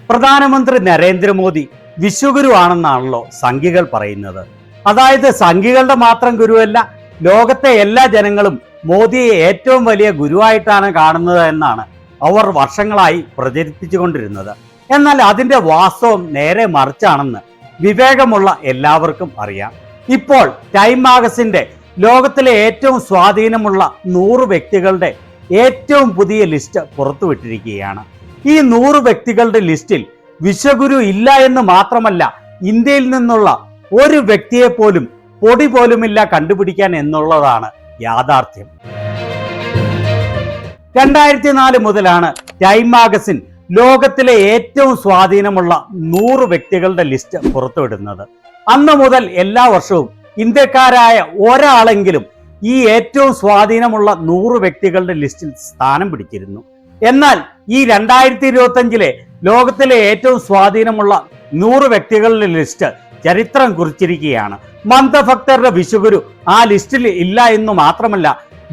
പ്രധാനമന്ത്രി നരേന്ദ്രമോദി വിശ്വഗുരു ആണെന്നാണല്ലോ സംഘികൾ പറയുന്നത്. അതായത് സംഘികളുടെ മാത്രം ഗുരുവല്ല, ലോകത്തെ എല്ലാ ജനങ്ങളും മോദിയെ ഏറ്റവും വലിയ ഗുരുവായിട്ടാണ് കാണുന്നത് എന്നാണ് അവർ വർഷങ്ങളായി പ്രചരിപ്പിച്ചുകൊണ്ടിരുന്നത്. എന്നാൽ അതിന്റെ വാസ്തവം നേരെ മറിച്ചാണെന്ന് വിവേകമുള്ള എല്ലാവർക്കും അറിയാം. ഇപ്പോൾ ടൈം മാഗസിന്റെ ലോകത്തിലെ ഏറ്റവും സ്വാധീനമുള്ള 100 വ്യക്തികളുടെ ഏറ്റവും പുതിയ ലിസ്റ്റ് പുറത്തുവിട്ടിരിക്കുകയാണ്. ഈ 100 വ്യക്തികളുടെ ലിസ്റ്റിൽ വിശ്വഗുരു ഇല്ല എന്ന് മാത്രമല്ല, ഇന്ത്യയിൽ നിന്നുള്ള ഒരു വ്യക്തിയെ പോലും പൊടി പോലുമില്ല കണ്ടുപിടിക്കാൻ എന്നുള്ളതാണ് യാഥാർത്ഥ്യം. 2004 മുതലാണ് ടൈം മാഗസിൻ ലോകത്തിലെ ഏറ്റവും സ്വാധീനമുള്ള 100 വ്യക്തികളുടെ ലിസ്റ്റ് പുറത്തുവിടുന്നത്. അന്ന് മുതൽ എല്ലാ വർഷവും ഇന്ത്യക്കാരായ ഒരാളെങ്കിലും ഈ ഏറ്റവും സ്വാധീനമുള്ള 100 വ്യക്തികളുടെ ലിസ്റ്റിൽ സ്ഥാനം പിടിച്ചിരുന്നു. എന്നാൽ ഈ 2025 ലോകത്തിലെ ഏറ്റവും സ്വാധീനമുള്ള 100 വ്യക്തികളുടെ ലിസ്റ്റ് ചരിത്രം കുറിച്ചിരിക്കുകയാണ്. മന്ദഭക്തരുടെ വിശ്വഗുരു ആ ലിസ്റ്റിൽ ഇല്ല എന്ന് മാത്രമല്ല,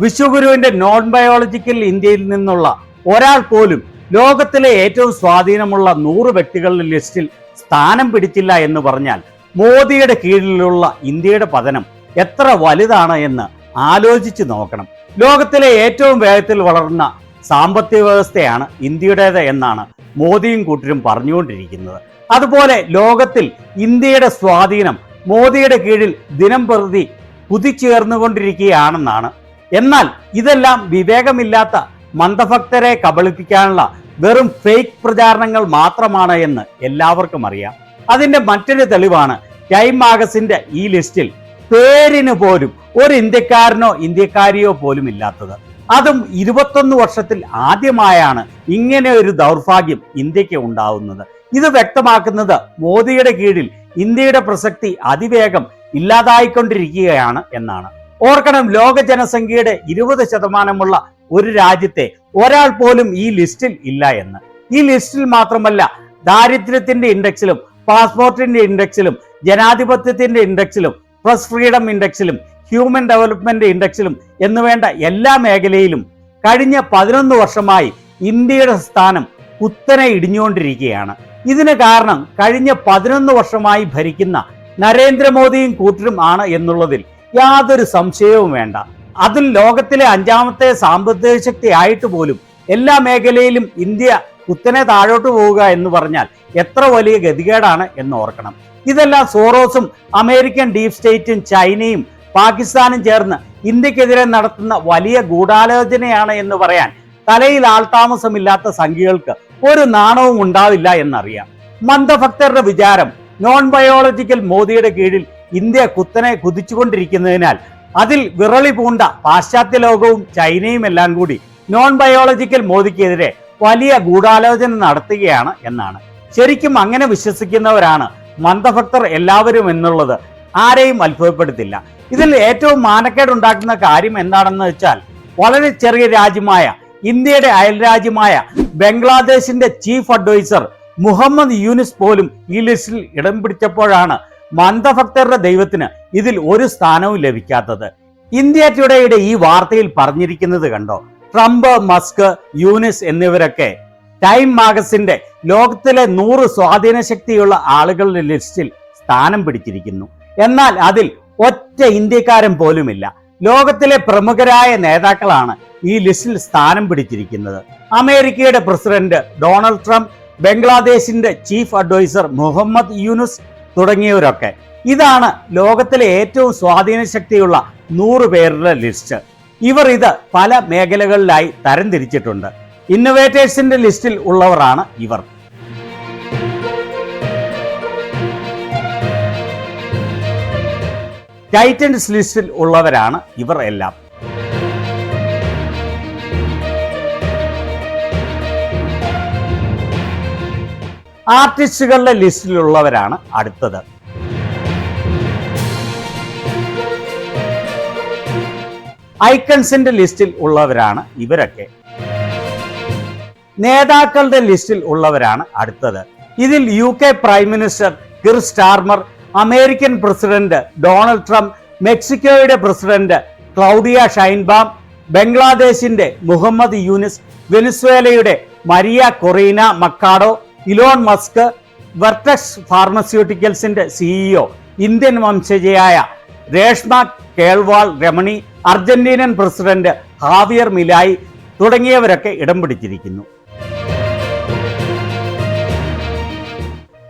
വിശ്വഗുരുവിന്റെ നോൺ ബയോളജിക്കൽ ഇന്ത്യയിൽ നിന്നുള്ള ഒരാൾ പോലും ലോകത്തിലെ ഏറ്റവും സ്വാധീനമുള്ള 100 വ്യക്തികളുടെ ലിസ്റ്റിൽ സ്ഥാനം പിടിച്ചില്ല എന്ന് പറഞ്ഞാൽ മോദിയുടെ കീഴിലുള്ള ഇന്ത്യയുടെ പതനം എത്ര വലുതാണ് എന്ന് ആലോചിച്ച് നോക്കണം. ലോകത്തിലെ ഏറ്റവും വേഗത്തിൽ വളർന്ന സാമ്പത്തിക വ്യവസ്ഥയാണ് ഇന്ത്യയുടേത് എന്നാണ് മോദിയും കൂട്ടരും പറഞ്ഞുകൊണ്ടിരിക്കുന്നത്. അതുപോലെ ലോകത്തിൽ ഇന്ത്യയുടെ സ്വാധീനം മോദിയുടെ കീഴിൽ ദിനം പ്രതി കുതിച്ചുയർന്നുകൊണ്ടിരിക്കുകയാണെന്നാണ്. എന്നാൽ ഇതെല്ലാം വിവേകമില്ലാത്ത മന്ദഭക്തരെ കബളിപ്പിക്കാനുള്ള വെറും ഫേക്ക് പ്രചാരണങ്ങൾ മാത്രമാണ് എന്ന് എല്ലാവർക്കും അറിയാം. അതിന്റെ മറ്റൊരു തെളിവാണ് ടൈം മാഗസിന്റെ ഈ ലിസ്റ്റിൽ പേരിന് പോലും ഒരു ഇന്ത്യക്കാരനോ ഇന്ത്യക്കാരിയോ പോലും ഇല്ലാത്തത്. അതും 21 വർഷത്തിൽ ആദ്യമായാണ് ഇങ്ങനെ ഒരു ദൗർഭാഗ്യം ഇന്ത്യക്ക് ഉണ്ടാവുന്നത്. ഇത് വ്യക്തമാക്കുന്നത് മോദിയുടെ കീഴിൽ ഇന്ത്യയുടെ പ്രസക്തി അതിവേഗം ഇല്ലാതായിക്കൊണ്ടിരിക്കുകയാണ് എന്നാണ്. ഓർക്കണം, ലോക ജനസംഖ്യയുടെ 20% ഒരു രാജ്യത്തെ ഒരാൾ പോലും ഈ ലിസ്റ്റിൽ ഇല്ല എന്ന്. ഈ ലിസ്റ്റിൽ മാത്രമല്ല, ദാരിദ്ര്യത്തിന്റെ ഇൻഡെക്സിലും പാസ്പോർട്ടിന്റെ ഇൻഡെക്സിലും ജനാധിപത്യത്തിന്റെ ഇൻഡെക്സിലും പ്രസ് ഫ്രീഡം ഇൻഡെക്സിലും ഹ്യൂമൻ ഡെവലപ്മെന്റ് ഇൻഡെക്സിലും എന്നുവേണ്ട എല്ലാ മേഖലയിലും കഴിഞ്ഞ 11 വർഷമായി ഇന്ത്യയുടെ സ്ഥാനം കുത്തനെ ഇടിഞ്ഞുകൊണ്ടിരിക്കുകയാണ്. ഇതിന് കാരണം കഴിഞ്ഞ 11 വർഷമായി ഭരിക്കുന്ന നരേന്ദ്രമോദിയും കൂട്ടരും ആണ് എന്നുള്ളതിൽ യാതൊരു സംശയവും വേണ്ട. അതിൽ ലോകത്തിലെ 5ാമത്തെ സാമ്പത്തിക ശക്തി ആയിട്ട് പോലും എല്ലാ മേഖലയിലും ഇന്ത്യ കുത്തനെ താഴോട്ട് പോവുക എന്ന് പറഞ്ഞാൽ എത്ര വലിയ ഗതികേടാണ് എന്ന് ഓർക്കണം. ഇതെല്ലാം സോറോസും അമേരിക്കൻ ഡീപ് സ്റ്റേറ്റും ചൈനയും പാകിസ്ഥാനും ചേർന്ന് ഇന്ത്യക്കെതിരെ നടത്തുന്ന വലിയ ഗൂഢാലോചനയാണ് എന്ന് പറയാൻ തലയിൽ ആൾതാമസമില്ലാത്ത സംഖ്യകൾക്ക് ഒരു നാണവും ഉണ്ടാവില്ല എന്നറിയാം. മന്ദഭക്തരുടെ വിചാരം നോൺ ബയോളജിക്കൽ മോദിയുടെ കീഴിൽ ഇന്ത്യ കുത്തനെ കുതിച്ചുകൊണ്ടിരിക്കുന്നതിനാൽ അതിൽ വിറളി പൂണ്ട പാശ്ചാത്യ ലോകവും ചൈനയും എല്ലാം കൂടി നോൺ ബയോളജിക്കൽ മോദിക്കെതിരെ വലിയ ഗൂഢാലോചന നടത്തുകയാണ് എന്നാണ്. ശരിക്കും അങ്ങനെ വിശ്വസിക്കുന്നവരാണ് മന്ദഭക്തർ എല്ലാവരും എന്നുള്ളത് ആരെയും അത്ഭുതപ്പെടുത്തില്ല. ഇതിൽ ഏറ്റവും മാനക്കേടുണ്ടാക്കുന്ന കാര്യം എന്താണെന്ന് വെച്ചാൽ, വളരെ ചെറിയ രാജ്യമായ ഇന്ത്യയുടെ അയൽരാജ്യമായ ബംഗ്ലാദേശിന്റെ ചീഫ് അഡ്വൈസർ മുഹമ്മദ് യൂനിസ് പോലും ഈ ലിസ്റ്റിൽ ഇടം പിടിച്ചപ്പോഴാണ് മന്ദഭക്തരുടെ ദൈവത്തിന് ഇതിൽ ഒരു സ്ഥാനവും ലഭിക്കാത്തത്. ഇന്ത്യ ടുഡേയുടെ ഈ വാർത്തയിൽ പറഞ്ഞിരിക്കുന്നത് കണ്ടോ? ട്രംപ്, മസ്ക്, യൂനിസ് എന്നിവരൊക്കെ ടൈം മാഗസിന്റെ ലോകത്തിലെ 100 സ്വാധീന ശക്തിയുള്ള ആളുകളുടെ ലിസ്റ്റിൽ സ്ഥാനം പിടിച്ചിരിക്കുന്നു. എന്നാൽ അതിൽ ഒറ്റ ഇന്ത്യക്കാരൻ പോലുമില്ല. ലോകത്തിലെ പ്രമുഖരായ നേതാക്കളാണ് ഈ ലിസ്റ്റിൽ സ്ഥാനം പിടിച്ചിരിക്കുന്നത്. അമേരിക്കയുടെ പ്രസിഡന്റ് ഡൊണാൾഡ് ട്രംപ്, ബംഗ്ലാദേശിന്റെ ചീഫ് അഡ്വൈസർ മുഹമ്മദ് യൂനുസ് തുടങ്ങിയവരൊക്കെ. ഇതാണ് ലോകത്തിലെ ഏറ്റവും സ്വാധീന ശക്തിയുള്ള 100 പേരുടെ ലിസ്റ്റ്. ഇവർ ഇത് പല മേഖലകളിലായി തരംതിരിച്ചിട്ടുണ്ട്. ഇന്നോവേറ്റേഴ്സിന്റെ ലിസ്റ്റിൽ ഉള്ളവരാണ് ഇവർ. ടൈറ്റൻസ് ലിസ്റ്റിൽ ഉള്ളവരാണ് ഇവർ എല്ലാം. ആർട്ടിസ്റ്റുകളുടെ ലിസ്റ്റിലുള്ളവരാണ് അടുത്തത്. ഐക്കൺസിന്റെ ലിസ്റ്റിൽ ഉള്ളവരാണ് ഇവരൊക്കെ. നേതാക്കളുടെ ലിസ്റ്റിൽ ഉള്ളവരാണ് അടുത്തത്. ഇതിൽ UK prime minister Keir Starmer, American president Donald Trump, മെക്സിക്കോയുടെ പ്രസിഡന്റ് ക്ലൗഡിയ ഷൈൻബാം, ബംഗ്ലാദേശിന്റെ മുഹമ്മദ് യൂനിസ്, വെനിസ്വേലയുടെ Maria Corina Machado, Elon Musk, Vertex ഫാർമസ്യൂട്ടിക്കൽസിന്റെ സിഇഒ, ഇന്ത്യൻ വംശജയായ Reshma Kewalramani, Argentinian president Javier Milei തുടങ്ങിയവരൊക്കെ ഇടം പിടിച്ചിരിക്കുന്നു.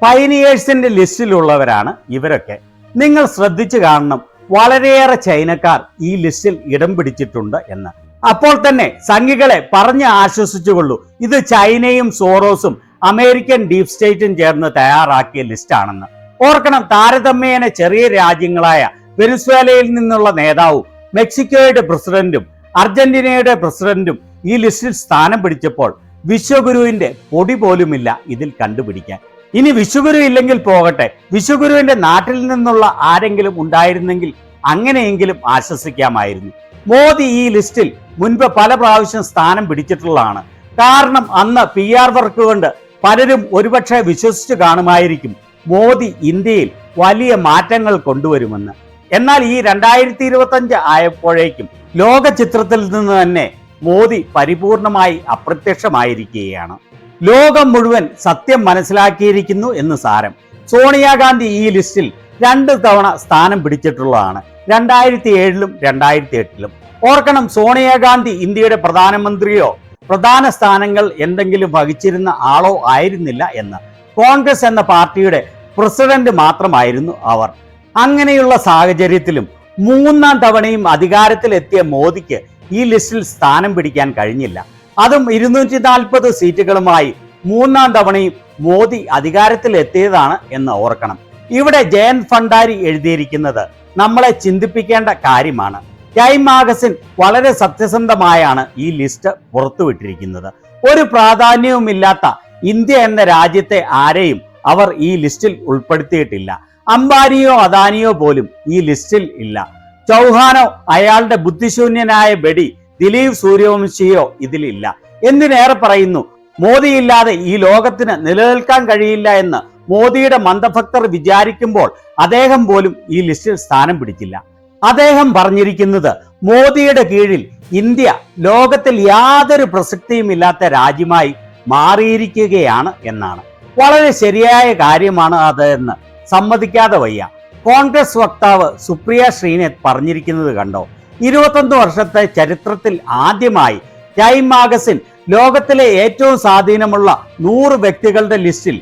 പൈനിയേഴ്സിന്റെ ലിസ്റ്റിലുള്ളവരാണ് ഇവരൊക്കെ. നിങ്ങൾ ശ്രദ്ധിച്ചു കാണണം, വളരെയേറെ ചൈനക്കാർ ഈ ലിസ്റ്റിൽ ഇടം പിടിച്ചിട്ടുണ്ട് എന്ന്. അപ്പോൾ തന്നെ സംഘികളെ പറഞ്ഞ് ആശ്വസിച്ചുകൊള്ളൂ, ഇത് ചൈനയും സോറോസും അമേരിക്കൻ ഡീപ് സ്റ്റേറ്റും ചേർന്ന് തയ്യാറാക്കിയ ലിസ്റ്റാണെന്ന്. ഓർക്കണം, താരതമ്യേന ചെറിയ രാജ്യങ്ങളായ വെനിസ്വേലയിൽ നിന്നുള്ള നേതാവും മെക്സിക്കോയുടെ പ്രസിഡന്റും അർജന്റീനയുടെ പ്രസിഡന്റും ഈ ലിസ്റ്റിൽ സ്ഥാനം പിടിച്ചപ്പോൾ വിശ്വഗുരുവിന്റെ പൊടി പോലുമില്ല ഇതിൽ കണ്ടുപിടിക്കാൻ. ഇനി വിശ്വഗുരു ഇല്ലെങ്കിൽ പോകട്ടെ, വിശ്വഗുരുവിന്റെ നാട്ടിൽ നിന്നുള്ള ആരെങ്കിലും ഉണ്ടായിരുന്നെങ്കിൽ അങ്ങനെയെങ്കിലും ആശ്വസിക്കാമായിരുന്നു. മോദി ഈ ലിസ്റ്റിൽ മുൻപ് പല പ്രാവശ്യം സ്ഥാനം പിടിച്ചിട്ടുള്ളതാണ്. കാരണം അന്ന് PR വർക്ക് കൊണ്ട് പലരും ഒരുപക്ഷെ വിശ്വസിച്ചു കാണുമായിരിക്കും മോദി ഇന്ത്യയിൽ വലിയ മാറ്റങ്ങൾ കൊണ്ടുവരുമെന്ന്. എന്നാൽ ഈ 2025 ആയപ്പോഴേക്കും ലോക ചിത്രത്തിൽ നിന്ന് തന്നെ മോദി പരിപൂർണമായി അപ്രത്യക്ഷമായിരിക്കുകയാണ്. ലോകം മുഴുവൻ സത്യം മനസ്സിലാക്കിയിരിക്കുന്നു എന്ന് സാരം. സോണിയാഗാന്ധി ഈ ലിസ്റ്റിൽ 2 തവണ സ്ഥാനം പിടിച്ചിട്ടുള്ളതാണ്, 2007-ലും 2008-ലും. ഓർക്കണം, സോണിയാഗാന്ധി ഇന്ത്യയുടെ പ്രധാനമന്ത്രിയോ പ്രധാന സ്ഥാനങ്ങൾ എന്തെങ്കിലും വഹിച്ചിരുന്ന ആളോ ആയിരുന്നില്ല എന്ന്. കോൺഗ്രസ് എന്ന പാർട്ടിയുടെ പ്രസിഡന്റ് മാത്രമായിരുന്നു അവർ. അങ്ങനെയുള്ള സാഹചര്യത്തിലും 3-ാം തവണയും അധികാരത്തിലെത്തിയ മോദിക്ക് ഈ ലിസ്റ്റിൽ സ്ഥാനം പിടിക്കാൻ കഴിഞ്ഞില്ല. അതും 240 സീറ്റുകളുമായി 3-ാം തവണയും മോദി അധികാരത്തിലെത്തിയതാണ് എന്ന് ഓർക്കണം. ഇവിടെ ജയന്ത് ഭണ്ഡാരി എഴുതിയിരിക്കുന്നത് നമ്മളെ ചിന്തിപ്പിക്കേണ്ട കാര്യമാണ്. ടൈം മാഗസിൻ വളരെ സത്യസന്ധമായാണ് ഈ ലിസ്റ്റ് പുറത്തുവിട്ടിരിക്കുന്നത്. ഒരു പ്രാധാന്യവുമില്ലാത്ത ഇന്ത്യ എന്ന രാജ്യത്തെ ആരെയും അവർ ഈ ലിസ്റ്റിൽ ഉൾപ്പെടുത്തിയിട്ടില്ല. അംബാനിയോ അദാനിയോ പോലും ഈ ലിസ്റ്റിൽ ഇല്ല. ചൗഹാനോ അയാളുടെ ബുദ്ധിശൂന്യനായ ബെഡി ദിലീപ് സൂര്യവംശിയോ ഇതിലില്ല. എന്തിനേറെ പറയുന്നു, മോദിയില്ലാതെ ഈ ലോകത്തിന് നിലനിൽക്കാൻ കഴിയില്ല എന്ന് മോദിയുടെ മന്ദഭക്തർ വിചാരിക്കുമ്പോൾ അദ്ദേഹം പോലും ഈ ലിസ്റ്റിൽ സ്ഥാനം പിടിച്ചില്ല. അദ്ദേഹം പറഞ്ഞിരിക്കുന്നത് മോദിയുടെ കീഴിൽ ഇന്ത്യ ലോകത്തിൽ യാതൊരു പ്രസക്തിയുമില്ലാത്ത രാജ്യമായി മാറിയിരിക്കുകയാണ് എന്നാണ്. വളരെ ശരിയായ കാര്യമാണ് അത് എന്ന് സമ്മതിക്കാതെ വയ്യ. കോൺഗ്രസ് വക്താവ് സുപ്രിയ ശ്രീനാഥ് പറഞ്ഞിരിക്കുന്നത് കണ്ടോ? 21 വർഷത്തെ ചരിത്രത്തിൽ ആദ്യമായി ടൈം മാഗസിൻ ലോകത്തിലെ ഏറ്റവും സ്വാധീനമുള്ള 100 വ്യക്തികളുടെ ലിസ്റ്റിൽ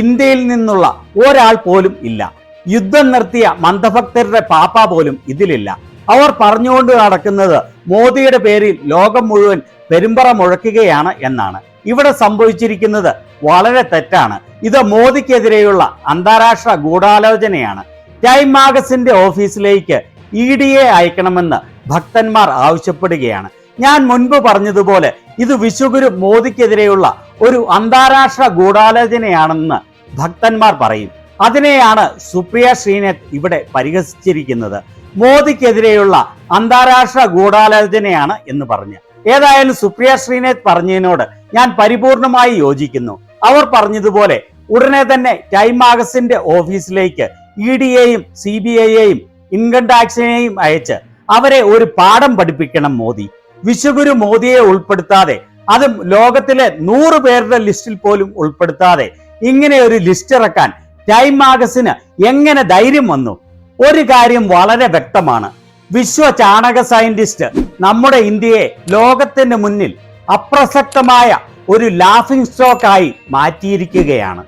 ഇന്ത്യയിൽ നിന്നുള്ള ഒരാൾ പോലും ഇല്ല. യുദ്ധം നിർത്തിയ മന്ദഭക്തരുടെ പാപ്പ പോലും ഇതിലില്ല. അവർ പറഞ്ഞുകൊണ്ട് നടക്കുന്നത് മോദിയുടെ പേരിൽ ലോകം മുഴുവൻ പെരുമ്പറ മുഴക്കുകയാണ് എന്നാണ്. ഇവിടെ സംഭവിച്ചിരിക്കുന്നത് വളരെ തെറ്റാണ്. ഇത് മോദിക്കെതിരെയുള്ള അന്താരാഷ്ട്ര ഗൂഢാലോചനയാണ്. ടൈം മാഗസിന്റെ ഓഫീസിലേക്ക് EDയെ അയക്കണമെന്ന് ഭക്തന്മാർ ആവശ്യപ്പെടുകയാണ്. ഞാൻ മുൻപ് പറഞ്ഞതുപോലെ ഇത് വിശ്വഗുരു മോദിക്കെതിരെയുള്ള ഒരു അന്താരാഷ്ട്ര ഗൂഢാലോചനയാണെന്ന് ഭക്തന്മാർ പറയും. അതിനെയാണ് സുപ്രിയ ശ്രീനാഥ് ഇവിടെ പരിഹസിച്ചിരിക്കുന്നത്. മോദിക്കെതിരെയുള്ള അന്താരാഷ്ട്ര ഗൂഢാലോചനയാണ് എന്ന് പറഞ്ഞ്. ഏതായാലും സുപ്രിയ ശ്രീനാഥ് പറഞ്ഞതിനോട് ഞാൻ പരിപൂർണമായി യോജിക്കുന്നു. അവർ പറഞ്ഞതുപോലെ ഉടനെ തന്നെ ടൈം മാഗസിന്റെ ഓഫീസിലേക്ക് EDയെയും CBIയെയും ഇൻകം ടാക്സിനെയും അയച്ച് അവരെ ഒരു പാഠം പഠിപ്പിക്കണം മോദി. വിശ്വഗുരു മോദിയെ ഉൾപ്പെടുത്താതെ, അതും ലോകത്തിലെ 100 പേരുടെ ലിസ്റ്റിൽ പോലും ഉൾപ്പെടുത്താതെ ഇങ്ങനെ ഒരു ലിസ്റ്റ് ഇറക്കാൻ ടൈം മാഗസിന് എങ്ങനെ ധൈര്യം വന്നു? ഒരു കാര്യം വളരെ വ്യക്തമാണ്, വിശ്വ ചാണക സയന്റിസ്റ്റ് നമ്മുടെ ഇന്ത്യയെ ലോകത്തിന് മുന്നിൽ അപ്രസക്തമായ ഒരു ലാഫിംഗ് സ്റ്റോക്കായി മാറ്റിയിരിക്കുകയാണ്.